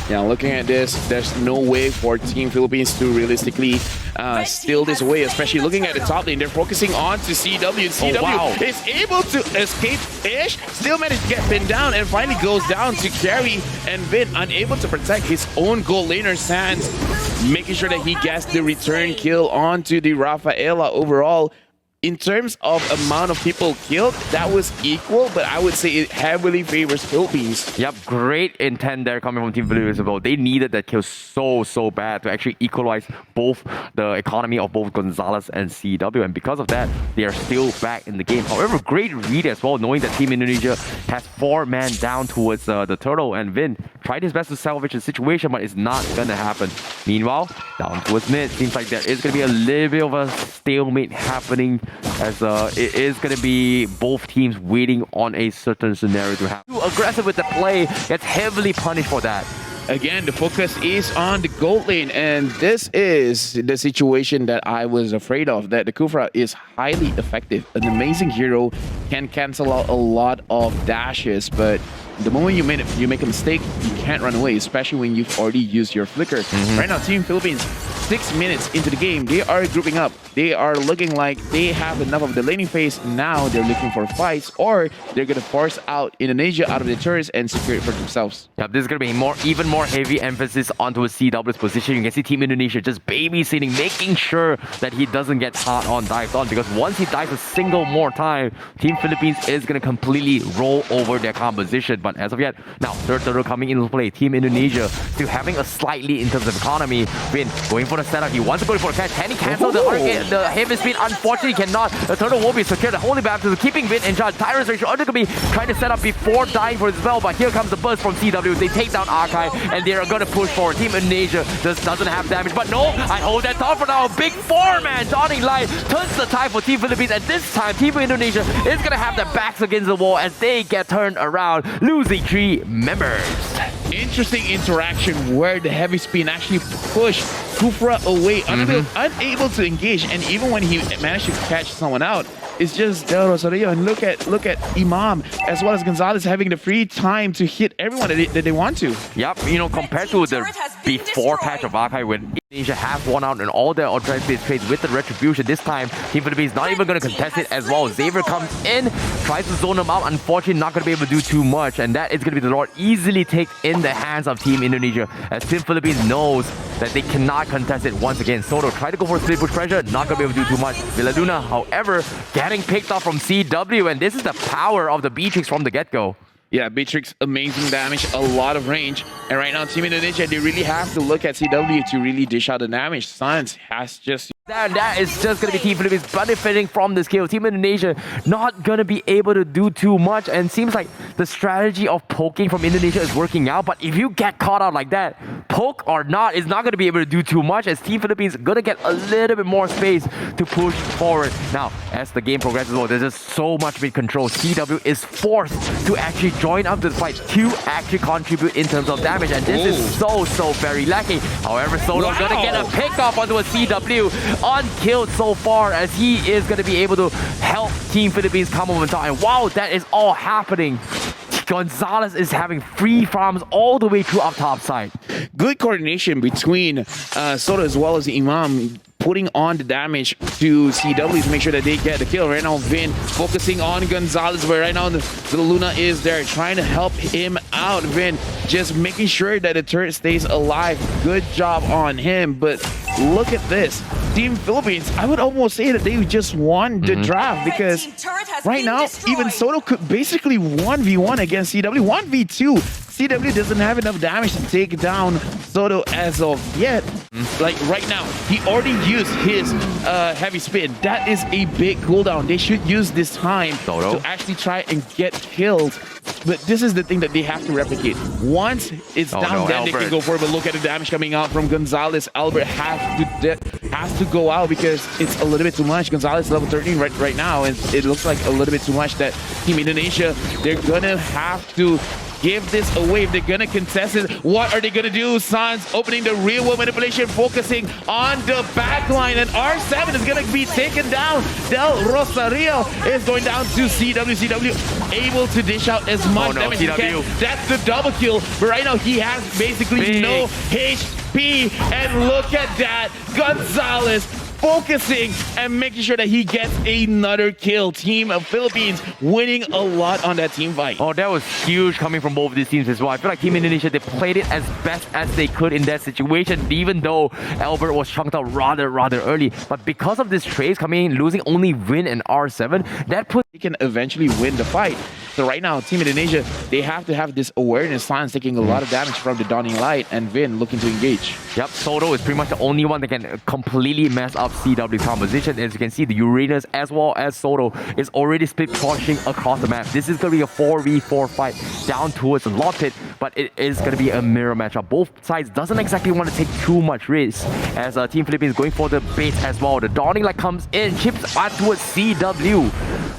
Yeah, looking at this, there's no way for Team Philippines to realistically steal this away, especially looking at the top lane. They're focusing on to CW. CW is able to escape-ish, still managed to get pinned down, and finally goes down to carry, and Vin unable to protect his own gold laner Sands, making sure that he gets the return kill onto the Rafaela. Overall, in terms of amount of people killed, that was equal, but I would say it heavily favors Philippines. Yep, great intent there coming from Team Philippines as well. They needed that kill so bad to actually equalize both the economy of both Gonzalez and CW, and because of that, they are still back in the game. However, great read as well, knowing that Team Indonesia has 4 men down towards the turtle, and Vin tried his best to salvage the situation, but it's not gonna happen. Meanwhile, down towards mid, seems like there is gonna be a little bit of a stalemate happening, as it is going to be both teams waiting on a certain scenario to happen. Too aggressive with the play, gets heavily punished for that. Again, the focus is on the gold lane, and this is the situation that I was afraid of, that the Kufra is highly effective. An amazing hero, can cancel out a lot of dashes, but the moment you make a mistake, you can't run away, especially when you've already used your flicker. Right now, Team Philippines, 6 minutes into the game, they are grouping up. They are looking like they have enough of the laning phase. Now they're looking for fights, or they're going to force out Indonesia out of the turrets and secure it for themselves. Yep, this is going to be even more heavy emphasis onto a CW's position. You can see Team Indonesia just babysitting, making sure that he doesn't get caught on, dived on, because once he dives a single more time, Team Philippines is going to completely roll over their composition. But as of yet, now third turtle coming into play. Team Indonesia still having a slight lead in terms of economy. Vin going for the setup. He wants to go for the catch. Can he cancel the heavy speed? Unfortunately, he cannot. The turtle will be secured. The holy baptism keeping Vin in charge. Tyrant's Ratio are going to be trying to set up before dying for his spell, but here comes the burst from CW. They take down Archive, and they are going to push forward. Team Indonesia just doesn't have damage, but no, I hold that thought for now. Big 4-man dawning light turns the tide for Team Philippines, and this time Team Indonesia is going to have their backs against the wall as they get turned around, losing 3 members. Interesting interaction where the heavy spin actually pushed Kufra away, unable to engage, and even when he managed to catch someone out, it's just Del Rosario. And look at Imam as well as Gonzalez having the free time to hit everyone that they want to. Yep, you know, compared to the before patch of Archive when Indonesia has won out in all their alternative trades with the Retribution, this time Team Philippines not even going to contest it as well. Xavier comes in, tries to zone them out, unfortunately not going to be able to do too much, and that is going to be the Lord easily take in the hands of Team Indonesia, as Team Philippines knows that they cannot contest it once again. Soto try to go for split push pressure, not going to be able to do too much. Villaduna, however, getting picked off from CW, and this is the power of the Beatrix from the get-go. Yeah, Beatrix, amazing damage, a lot of range. And right now, Team Indonesia, they really have to look at CW to really dish out the damage. Science has just... That is just going to be Team Philippines benefiting from this kill. Team Indonesia not going to be able to do too much, and seems like the strategy of poking from Indonesia is working out. But if you get caught out like that, poke or not, is not going to be able to do too much, as Team Philippines going to get a little bit more space to push forward. Now, as the game progresses, well, there's just so much mid control. CW is forced to actually join up to the fight to actually contribute in terms of damage, and this is so very lacking. However, Soto's going to get a pick off onto a CW. Unkilled so far, as he is going to be able to help Team Philippines come over top. And wow, that is all happening. Gonzalez is having free farms all the way to up top side. Good coordination between Soto as well as Imam, putting on the damage to CW to make sure that they get the kill. Right now, Vin focusing on Gonzalez, but right now the Luna is there trying to help him out. Vin just making sure that the turret stays alive. Good job on him, but look at this. Team Philippines, I would almost say that they just won the draft, because right now, even Soto could basically 1v1 against CW. 1v2. CW doesn't have enough damage to take down Soto as of yet. Like right now, he already used his heavy spin. That is a big cooldown. They should use this time to actually try and get killed. But this is the thing that they have to replicate. Once it's down, then Albert, they can go for it. But look at the damage coming out from Gonzalez. Albert has to go out because it's a little bit too much. Gonzalez level 13 right now, and it looks like a little bit too much that Team Indonesia, they're gonna have to give this away. If they're gonna contest it, what are they gonna do? Sans opening the real world manipulation, focusing on the back line, and R7 is gonna be taken down. Del Rosario is going down to CW. CW able to dish out as much damage as he can. That's the double kill, but right now he has basically no HP, and look at that, Gonzalez focusing and making sure that he gets another kill. Team of Philippines winning a lot on that team fight. Oh, that was huge coming from both of these teams as well. I feel like Team Indonesia, they played it as best as they could in that situation, even though Albert was chunked out rather early. But because of this trades coming in, losing only Vin and R7, that puts... They can eventually win the fight. So right now, Team Indonesia, they have to have this awareness. Sans taking a lot of damage from the Dawning Light, and Vin looking to engage. Yep, Soto is pretty much the only one that can completely mess up CW's composition. As you can see, the Uranus as well as Soto is already split pushing across the map. This is going to be a 4v4 fight down towards the Lot Pit, but it is going to be a mirror matchup. Both sides doesn't exactly want to take too much risk, as Team Philippines going for the bait as well. The Dawning Light comes in, chips out towards CW.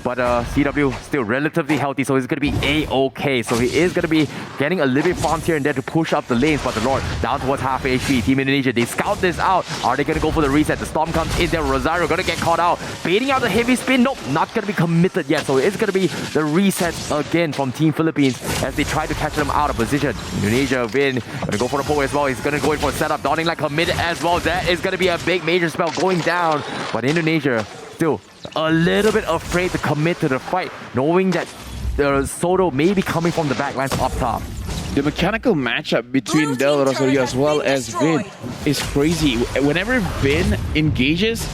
But CW still relatively healthy, so he's going to be A-okay. So he is going to be getting a little bit farms here and there to push up the lanes. But the Lord down towards half HP. Team Indonesia, they scout this out. Are they going to go for the reset? The Storm comes in there. Rosario going to get caught out. Baiting out the heavy spin. Nope, not going to be committed yet. So it's going to be the reset again from Team Philippines as they try to catch them out of position. Indonesia win. Going to go for the poke as well. He's going to go in for a setup. Dawning Light committed as well. That is going to be a big major spell going down. But Indonesia still a little bit afraid to commit to the fight, knowing that the Soto may be coming from the back lines up top. The mechanical matchup between Del Rosario as well as Vin is crazy. Whenever Vin engages,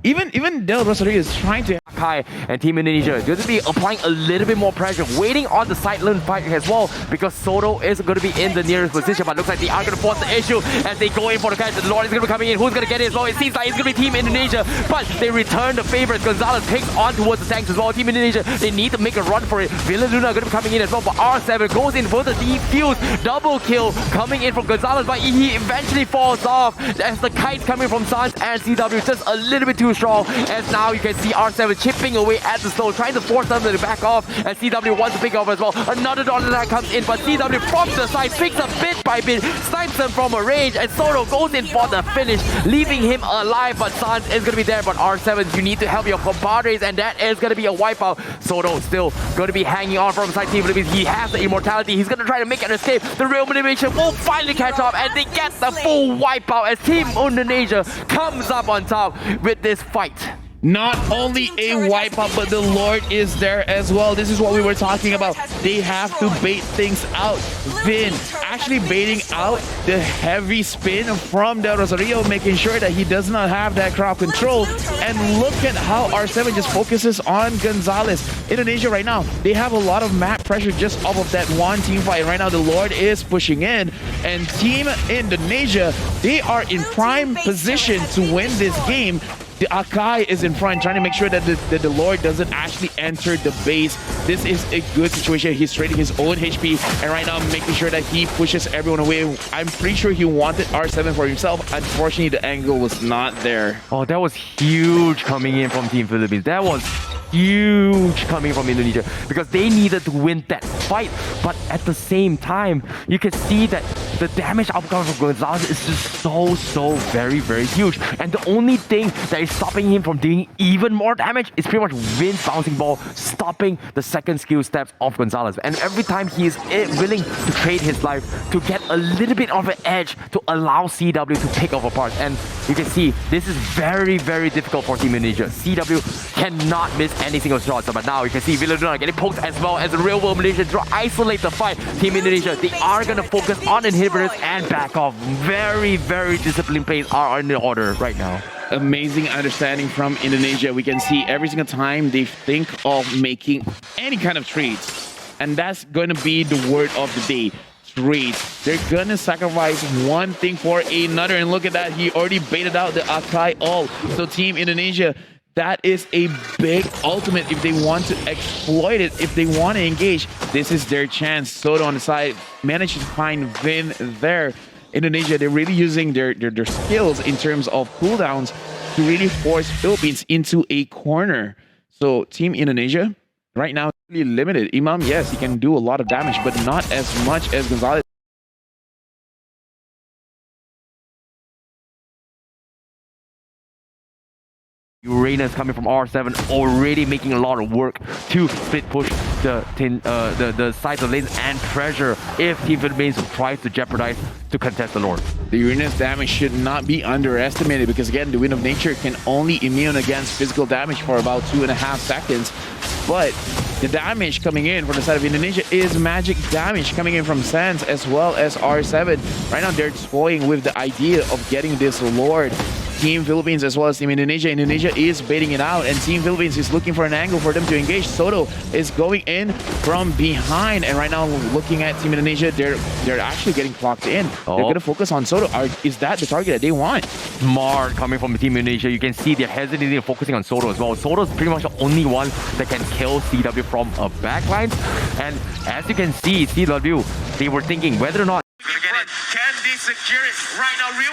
even Del Rosario is trying to... Kai and Team Indonesia going to be applying a little bit more pressure, waiting on the side lane fight as well, because Soto is going to be in the nearest position, but looks like they are going to force the issue as they go in for the catch. The Lord is going to be coming in. Who's going to get it as well? It seems like it's going to be Team Indonesia, but they return the favorites. Gonzalez picks on towards the tanks as well. Team Indonesia, they need to make a run for it. Villa Luna going to be coming in as well, but R7 goes in for the defuse. Double kill coming in from Gonzalez, but he eventually falls off as the kite coming from Sans and CW just a little bit too strong, as now you can see R7 chipping away at the stone, trying to force them to back off, and CW wants to pick up as well. Another Dawning Light comes in, but CW from the side picks up bit by bit, snipes them from a range, and Soto goes in for the finish, leaving him alive, but Sans is going to be there. But R7, you need to help your compadres, and that is going to be a wipeout. Soto still going to be hanging on from side Team Philippines. He has the immortality. He's going to try to make an escape. The real motivation will finally catch up, and they get the full wipeout as Team Indonesia comes up on top with this fight. Not only a wipeout, but the Lord is there as well. This is what we were talking about. They have to bait things out. Vin actually baiting out the heavy spin from Del Rosario, making sure that he does not have that crowd control. And look at how R7 just focuses on Gonzalez. Indonesia right now, they have a lot of map pressure just off of that one team fight. Right now, the Lord is pushing in, and Team Indonesia, they are in prime position to win this game. The Akai is in front, trying to make sure that the Lord doesn't actually enter the base. This is a good situation. He's trading his own HP, and right now making sure that he pushes everyone away. I'm pretty sure he wanted R7 for himself. Unfortunately, the angle was not there. Oh, that was huge coming in from Team Philippines. That was huge coming from Indonesia, because they needed to win that fight. But at the same time, you can see that the damage outcome from Gonzalez is just so very huge. And the only thing that is stopping him from doing even more damage is pretty much Vin's bouncing ball stopping the second skill steps of Gonzalez. And every time he is willing to trade his life to get a little bit of an edge to allow CW to pick off apart. And you can see this is very difficult for Team Indonesia. CW cannot miss any single shot. So, but now you can see Villaduna getting poked as well as the real world Malaysia to isolate the fight. Team Indonesia, they are going to focus on inhibitors and back off. Very disciplined plays are in the order right now. Amazing understanding from Indonesia. We can see every single time they think of making any kind of trades, and that's going to be the word of the day. Trades. They're gonna sacrifice one thing for another, and look at that, he already baited out the Akai all. So Team Indonesia, that is a big ultimate if they want to exploit it, if they want to engage. This is their chance. Soto on the side managed to find Vin there. Indonesia, they're really using their skills in terms of cooldowns to really force Philippines into a corner. So Team Indonesia right now really limited. Imam, yes, he can do a lot of damage, but not as much as Gonzalez. Uranus coming from R7 already making a lot of work to split push the sides of lanes and pressure if Team Philippines tries to jeopardize to contest the Lord. The Uranus damage should not be underestimated because again, the Wind of Nature can only immune against physical damage for about 2.5 seconds. But the damage coming in from the side of Indonesia is magic damage coming in from Sands as well as R7. Right now, they're toying with the idea of getting this Lord. Team Philippines as well as Team Indonesia. Indonesia is baiting it out, and Team Philippines is looking for an angle for them to engage. Soto is going in from behind, and right now, looking at Team Indonesia, they're actually getting clocked in. They're going to focus on Soto. Is that the target that they want? Smart coming from Team Indonesia. You can see they're hesitating and focusing on Soto as well. Soto's pretty much the only one that can kill CW from a backline. And as you can see, CW, they were thinking whether or not can they secure it? Right now, real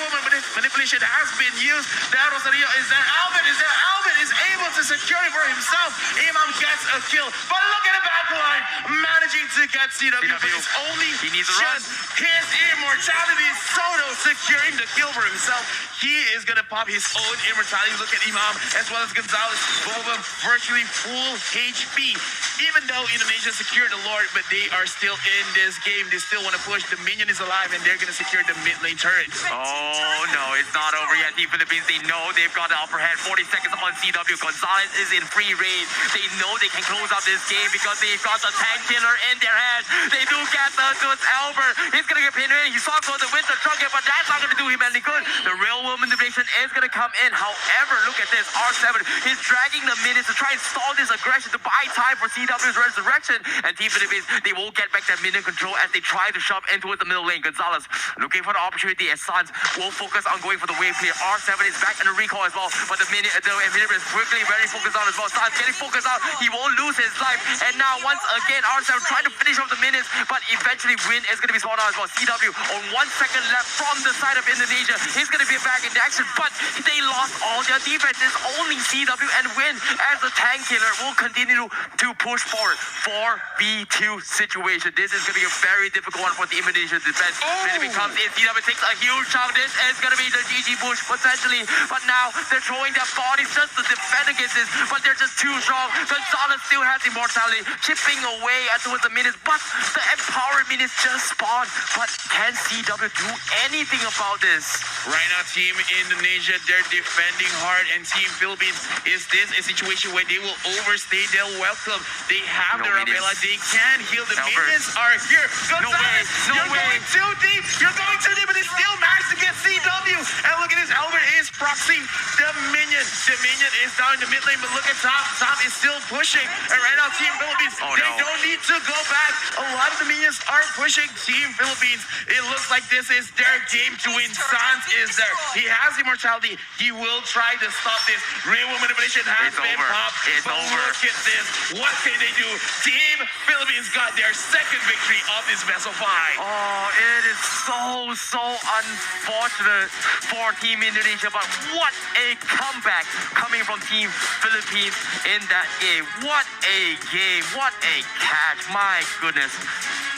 manipulation has been used. That was the real. Is that Albert? Is that Albert is able to secure it for himself? Imam gets a kill. But look at the backline, managing to get CW. But it's only just his immortality. Soto securing the kill for himself. He is gonna pop his own immortality. Look at Imam as well as Gonzalez. Both of them virtually full HP. Even though Indonesia secured the Lord, but they are still in this game. They still want to push. The minion is alive, and they're going to secure the mid lane turret. Oh no, it's not over yet. Team Philippines, they know they've got the upper hand. 40 seconds on CW. Gonzalez is in free reign. They know they can close out this game because they've got the tank killer in their hand. They do get to Albert. He's going to get pinned in. He saw the winter trunket, but that's not going to do him any good. The real world manipulation is going to come in. However, look at this. R7 is dragging the minutes to try and stall this aggression to buy time for CW's resurrection. And Team Philippines, they will get back that minion control as they try to shove into the middle lane. Gonzalez looking for the opportunity as Suns will focus on going for the wave clear. R7 is back in the recall as well, but the minion is quickly very focused on as well. Suns getting focused out. He won't lose his life. And now once again, R7 trying to finish off the minions, but eventually Win is going to be spawned out as well. CW on 1 second left from the side of Indonesia. He's going to be back in action, but they lost all their defenses. Only CW and Win as the tank killer will continue to push forward. 4v2 situation. This is going to be a very difficult one for the Indonesian defense. When it comes in, CW takes a huge chunk. This is going to be the GG push potentially, but now they're throwing their bodies just to defend against this, but they're just too strong. Gonzalez still has immortality, chipping away towards the minutes, but the empowered minutes just spawned. But can CW do anything about this? Right now, Team Indonesia, they're defending hard, and Team Philippines, is this a situation where they will overstay their welcome? They have their umbrella, they can heal. The minions are here. Gonzalez, you're going too deep. You're going too deep, but they still managed to get CW. And look at this, Albert is proxying the minion. The minion is down in the mid lane, but look at Top. Top is still pushing. And right now, Team Philippines, they don't need to go back. A lot of the minions are pushing Team Philippines. It looks like this is their game to win. Sans is there. He has immortality. He will try to stop this. Real manipulation has been popped. But look at this. What can they do? Team Philippines got their second victory of this best of 5. Oh, it is so unfortunate for Team Indonesia, but what a comeback coming from Team Philippines in that game. What a game. What a catch. My goodness.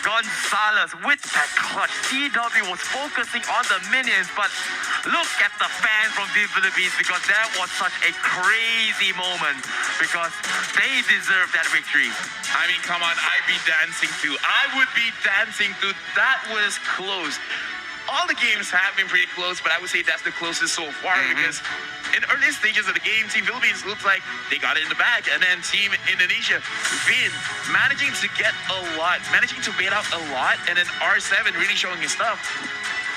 Gonzalez with that clutch. CW was focusing on the minions, but look at the fans from the Philippines because that was such a crazy moment because they deserve that victory. I mean, come on, I'd be dancing too. I would be dancing too. That was close. All the games have been pretty close, but I would say that's the closest so far because in early stages of the game, Team Philippines looks like they got it in the bag, and then Team Indonesia, Vin, managing to get a lot, managing to bait out a lot, and then R7 really showing his stuff,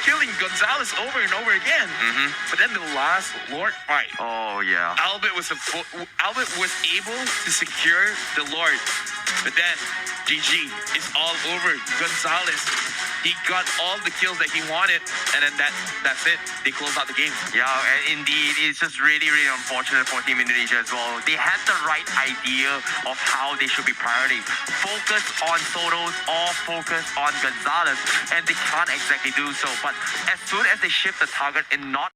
killing Gonzalez over and over again. But then the last Lord fight. Oh yeah. Albert was able to secure the Lord, but then GG is all over. Gonzalez, he got all the kills that he wanted, and then that's it. They closed out the game. Yeah, and indeed, it's just really unfortunate for Team Indonesia as well. They had the right idea of how they should be priority. Focus on Sotos or focus on Gonzalez, and they can't exactly do so. But as soon as they shift the target and not